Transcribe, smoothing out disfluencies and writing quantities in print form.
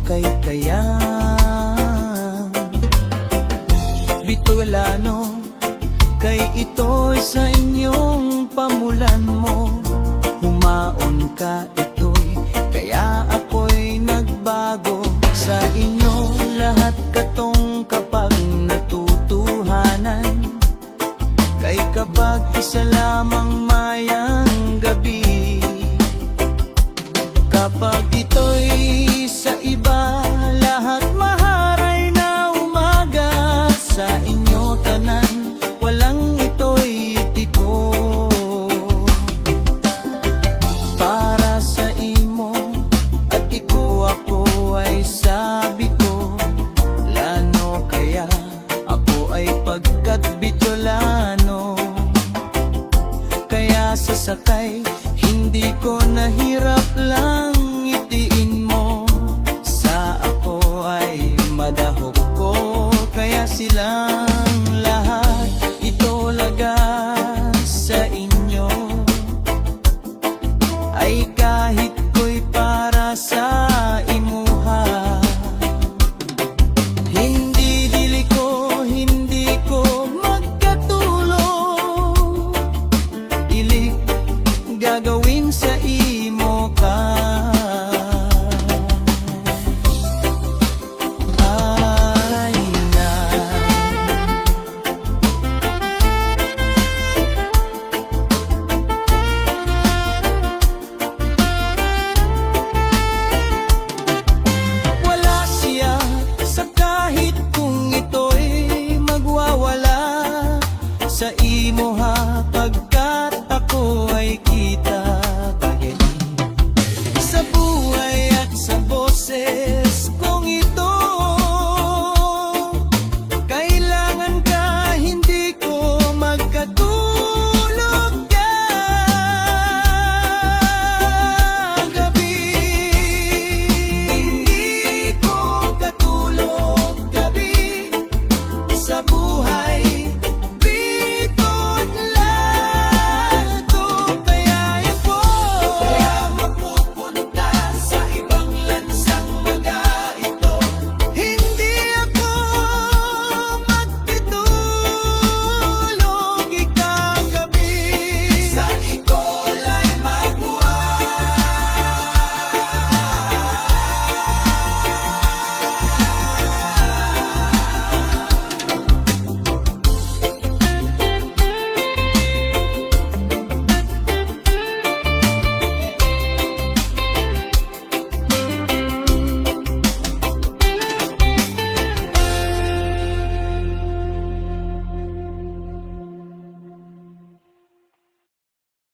kay Kayan. Bicolano, kay ito'y sa inyong pamulan mo. Humaon ka, ito'y kaya ako'y nagbago. Sa inyo lahat katong kapag natutuhanan, kay kapag isa lamang mayang gabi. Kapag ito'y sa iba, lahat maharay na umaga. Sa inyo tanan, walang ito'y tiko. Para sa imo at iko, ako ay sabi ko, lano kaya ako ay pagkat Bicolano. Kaya sasakay, hindi ko nahirap lang itiin mo. Sa ako ay madahok ko, kaya sila